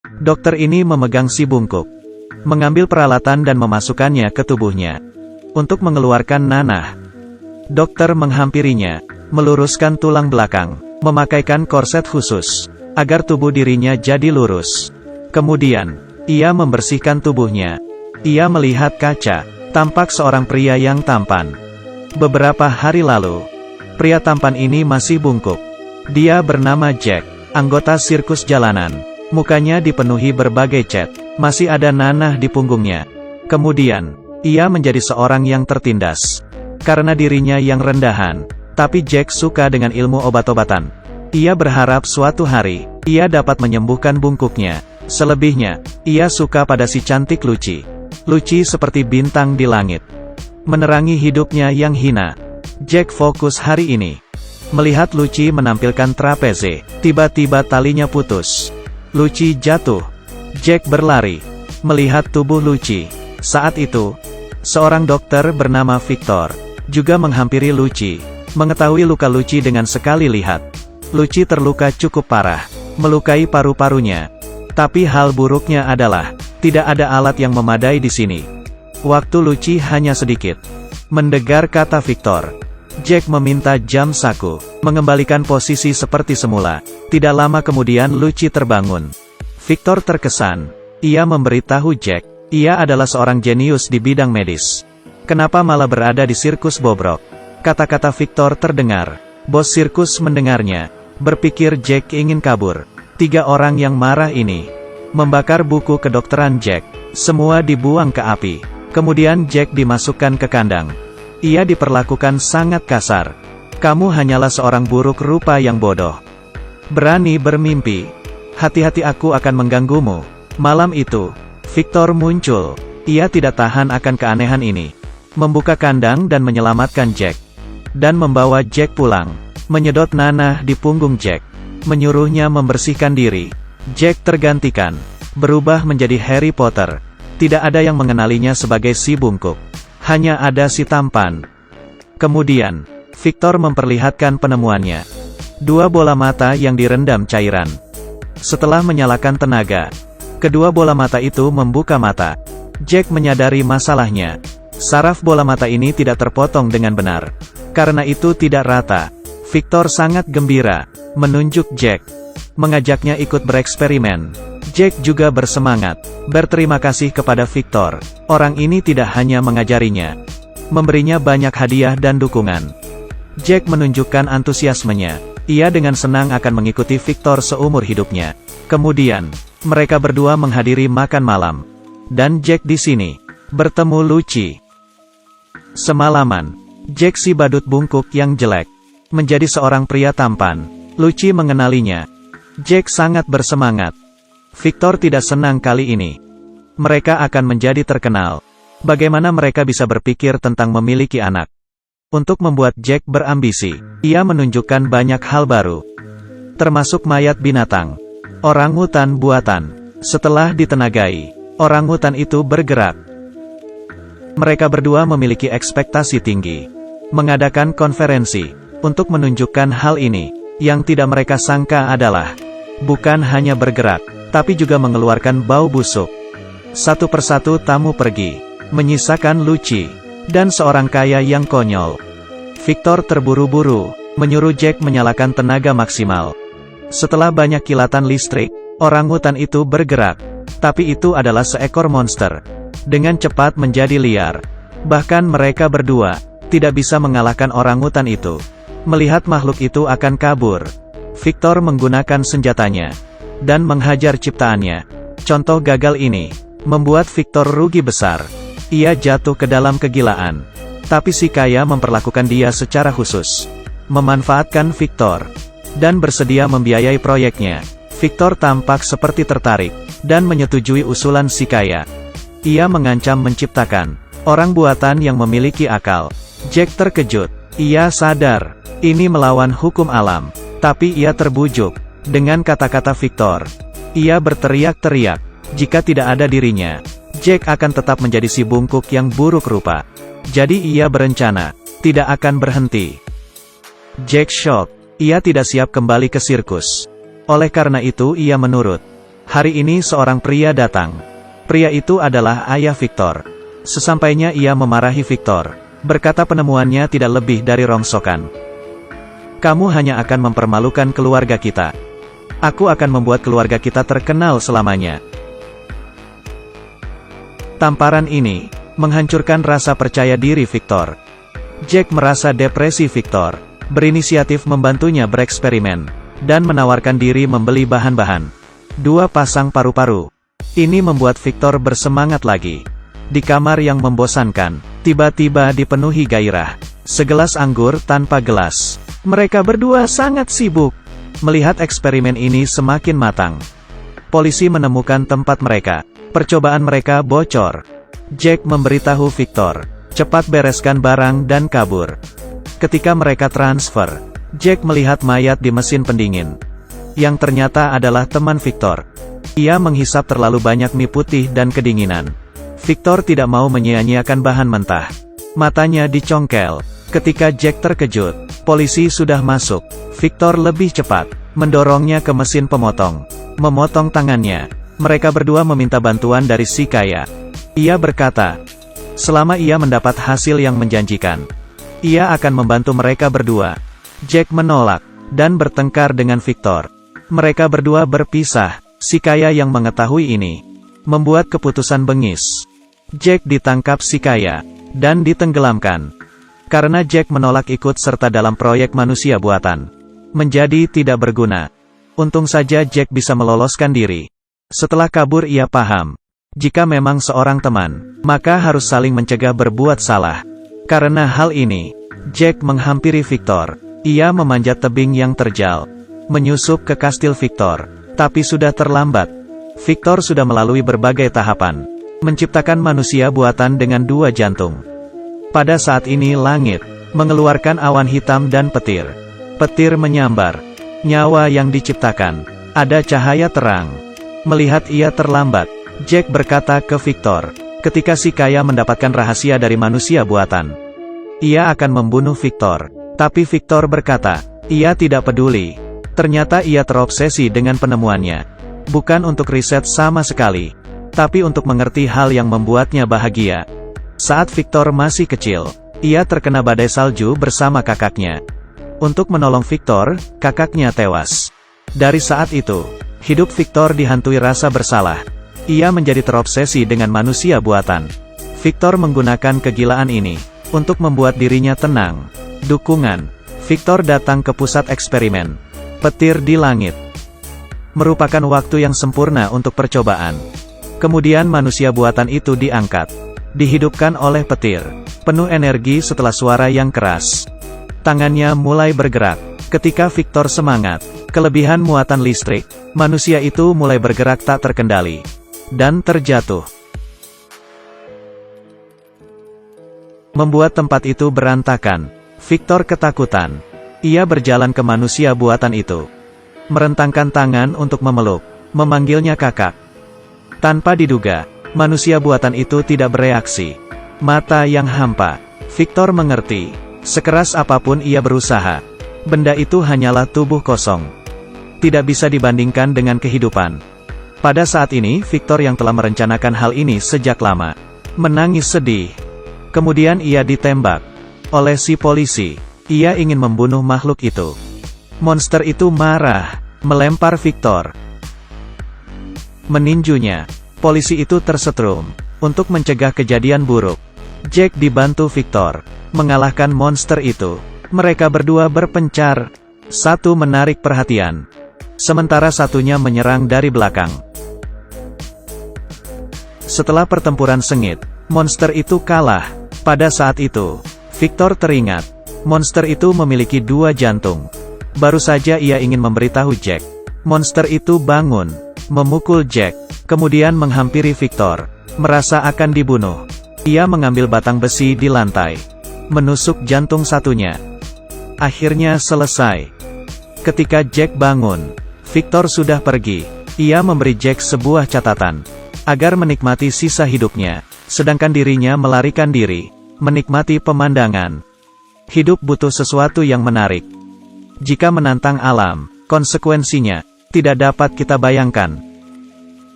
Dokter ini memegang si bungkuk, mengambil peralatan dan memasukkannya ke tubuhnya. Untuk mengeluarkan nanah, dokter menghampirinya, meluruskan tulang belakang, memakaikan korset khusus, agar tubuh dirinya jadi lurus. Kemudian, ia membersihkan tubuhnya. Ia melihat kaca, tampak seorang pria yang tampan. Beberapa hari lalu, pria tampan ini masih bungkuk. Dia bernama Jack, anggota sirkus jalanan. Mukanya dipenuhi berbagai cat, masih ada nanah di punggungnya. Kemudian, ia menjadi seorang yang tertindas karena dirinya yang rendahan. Tapi Jack suka dengan ilmu obat-obatan. Ia berharap suatu hari, ia dapat menyembuhkan bungkuknya. Selebihnya, ia suka pada si cantik Lucy. Lucy seperti bintang di langit, menerangi hidupnya yang hina. Jack fokus hari ini melihat Lucy menampilkan trapeze. Tiba-tiba talinya putus. Lucy jatuh. Jack berlari, melihat tubuh Lucy. Saat itu, seorang dokter bernama Victor juga menghampiri Lucy. Mengetahui luka Lucy dengan sekali lihat, Lucy terluka cukup parah, melukai paru-parunya. Tapi hal buruknya adalah, tidak ada alat yang memadai di sini. Waktu Lucy hanya sedikit. Mendengar kata Victor, Jack meminta jam saku, mengembalikan posisi seperti semula. Tidak lama kemudian Lucy terbangun. Victor terkesan. Ia memberitahu Jack, ia adalah seorang jenius di bidang medis. Kenapa malah berada di sirkus bobrok? Kata-kata Victor terdengar. Bos sirkus mendengarnya. Berpikir Jack ingin kabur. 3 orang yang marah ini membakar buku kedokteran Jack. Semua dibuang ke api. Kemudian Jack dimasukkan ke kandang. Ia diperlakukan sangat kasar. Kamu hanyalah seorang buruk rupa yang bodoh. Berani bermimpi. Hati-hati, aku akan mengganggumu. Malam itu, Victor muncul. Ia tidak tahan akan keanehan ini. Membuka kandang dan menyelamatkan Jack. Dan membawa Jack pulang. Menyedot nanah di punggung Jack. Menyuruhnya membersihkan diri. Jack tergantikan. Berubah menjadi Harry Potter. Tidak ada yang mengenalinya sebagai si bungkuk. Hanya ada si tampan. Kemudian, Victor memperlihatkan penemuannya. 2 bola mata yang direndam cairan. Setelah menyalakan tenaga, kedua bola mata itu membuka mata. Jack menyadari masalahnya. Saraf bola mata ini tidak terpotong dengan benar. Karena itu tidak rata. Victor sangat gembira, menunjuk Jack, mengajaknya ikut bereksperimen. Jack juga bersemangat, berterima kasih kepada Victor. Orang ini tidak hanya mengajarinya, memberinya banyak hadiah dan dukungan. Jack menunjukkan antusiasmenya. Ia dengan senang akan mengikuti Victor seumur hidupnya. Kemudian, mereka berdua menghadiri makan malam. Dan Jack di sini bertemu Lucy. Semalaman, Jack si badut bungkuk yang jelek menjadi seorang pria tampan. Lucy mengenalinya. Jack sangat bersemangat. Victor tidak senang kali ini. Mereka akan menjadi terkenal. Bagaimana mereka bisa berpikir tentang memiliki anak? Untuk membuat Jack berambisi, ia menunjukkan banyak hal baru. Termasuk mayat binatang. Orangutan buatan. Setelah ditenagai, orangutan itu bergerak. Mereka berdua memiliki ekspektasi tinggi. Mengadakan konferensi untuk menunjukkan hal ini. Yang tidak mereka sangka adalah, bukan hanya bergerak, tapi juga mengeluarkan bau busuk. Satu persatu tamu pergi, menyisakan Lucy, dan seorang kaya yang konyol. Victor terburu-buru, menyuruh Jack menyalakan tenaga maksimal. Setelah banyak kilatan listrik, orangutan itu bergerak. Tapi itu adalah seekor monster. Dengan cepat menjadi liar. Bahkan mereka berdua, tidak bisa mengalahkan orangutan itu. Melihat makhluk itu akan kabur, Victor menggunakan senjatanya dan menghajar ciptaannya. Contoh gagal ini membuat Victor rugi besar. Ia jatuh ke dalam kegilaan. Tapi si kaya memperlakukan dia secara khusus, memanfaatkan Victor, dan bersedia membiayai proyeknya. Victor tampak seperti tertarik, dan menyetujui usulan si kaya. Ia mengancam menciptakan orang buatan yang memiliki akal. Jack terkejut. Ia sadar, ini melawan hukum alam. Tapi ia terbujuk dengan kata-kata Victor. Ia berteriak-teriak, jika tidak ada dirinya, Jack akan tetap menjadi si bungkuk yang buruk rupa. Jadi ia berencana, tidak akan berhenti. Jack shock. Ia tidak siap kembali ke sirkus. Oleh karena itu ia menurut. Hari ini seorang pria datang. Pria itu adalah ayah Victor. Sesampainya ia memarahi Victor, berkata penemuannya tidak lebih dari rongsokan. Kamu hanya akan mempermalukan keluarga kita. Aku akan membuat keluarga kita terkenal selamanya. Tamparan ini menghancurkan rasa percaya diri Victor. Jack merasa depresi Victor, berinisiatif membantunya bereksperimen, dan menawarkan diri membeli bahan-bahan. 2 pasang paru-paru. Ini membuat Victor bersemangat lagi. Di kamar yang membosankan, tiba-tiba dipenuhi gairah. Segelas anggur tanpa gelas. Mereka berdua sangat sibuk. Melihat eksperimen ini semakin matang. Polisi menemukan tempat mereka. Percobaan mereka bocor. Jack memberitahu Victor, cepat bereskan barang dan kabur. Ketika mereka transfer, Jack melihat mayat di mesin pendingin. Yang ternyata adalah teman Victor. Ia menghisap terlalu banyak mie putih dan kedinginan. Victor tidak mau menyia-nyiakan bahan mentah. Matanya dicongkel. Ketika Jack terkejut, polisi sudah masuk. Victor lebih cepat, mendorongnya ke mesin pemotong. Memotong tangannya. Mereka berdua meminta bantuan dari si kaya. Ia berkata, selama ia mendapat hasil yang menjanjikan, ia akan membantu mereka berdua. Jack menolak, dan bertengkar dengan Victor. Mereka berdua berpisah. Si kaya yang mengetahui ini, membuat keputusan bengis. Jack ditangkap si kaya, dan ditenggelamkan. Karena Jack menolak ikut serta dalam proyek manusia buatan. Menjadi tidak berguna. Untung saja Jack bisa meloloskan diri. Setelah kabur ia paham. Jika memang seorang teman, maka harus saling mencegah berbuat salah. Karena hal ini, Jack menghampiri Victor. Ia memanjat tebing yang terjal. Menyusup ke kastil Victor. Tapi sudah terlambat. Victor sudah melalui berbagai tahapan. Menciptakan manusia buatan dengan 2 jantung. Pada saat ini langit mengeluarkan awan hitam dan petir. Petir menyambar. Nyawa yang diciptakan. Ada cahaya terang. Melihat ia terlambat, Jack berkata ke Victor, ketika si kaya mendapatkan rahasia dari manusia buatan, ia akan membunuh Victor. Tapi Victor berkata, ia tidak peduli. Ternyata ia terobsesi dengan penemuannya. Bukan untuk riset sama sekali, tapi untuk mengerti hal yang membuatnya bahagia. Saat Victor masih kecil, ia terkena badai salju bersama kakaknya. Untuk menolong Victor, kakaknya tewas. Dari saat itu, hidup Victor dihantui rasa bersalah. Ia menjadi terobsesi dengan manusia buatan. Victor menggunakan kegilaan ini untuk membuat dirinya tenang. Dukungan. Victor datang ke pusat eksperimen. Petir di langit. Merupakan waktu yang sempurna untuk percobaan. Kemudian manusia buatan itu diangkat. Dihidupkan oleh petir. Penuh energi setelah suara yang keras. Tangannya mulai bergerak. Ketika Victor semangat, kelebihan muatan listrik, manusia itu mulai bergerak tak terkendali. Dan terjatuh. Membuat tempat itu berantakan. Victor ketakutan. Ia berjalan ke manusia buatan itu. Merentangkan tangan untuk memeluk, memanggilnya kakak. Tanpa diduga, manusia buatan itu tidak bereaksi. Mata yang hampa. Victor mengerti. Sekeras apapun ia berusaha. Benda itu hanyalah tubuh kosong. Tidak bisa dibandingkan dengan kehidupan. Pada saat ini, Victor yang telah merencanakan hal ini sejak lama, menangis sedih. Kemudian ia ditembak oleh si polisi. Ia ingin membunuh makhluk itu. Monster itu marah, melempar Victor. Meninjunya. Polisi itu tersetrum. Untuk mencegah kejadian buruk, Jack dibantu Victor mengalahkan monster itu. Mereka berdua berpencar. Satu menarik perhatian, sementara satunya menyerang dari belakang. Setelah pertempuran sengit, monster itu kalah. Pada saat itu, Victor teringat. Monster itu memiliki 2 jantung. Baru saja ia ingin memberitahu Jack. Monster itu bangun, memukul Jack, kemudian menghampiri Victor, merasa akan dibunuh. Ia mengambil batang besi di lantai, menusuk jantung satunya. Akhirnya selesai. Ketika Jack bangun, Victor sudah pergi. Ia memberi Jack sebuah catatan, agar menikmati sisa hidupnya, sedangkan dirinya melarikan diri, menikmati pemandangan. Hidup butuh sesuatu yang menarik. Jika menantang alam, konsekuensinya tidak dapat kita bayangkan.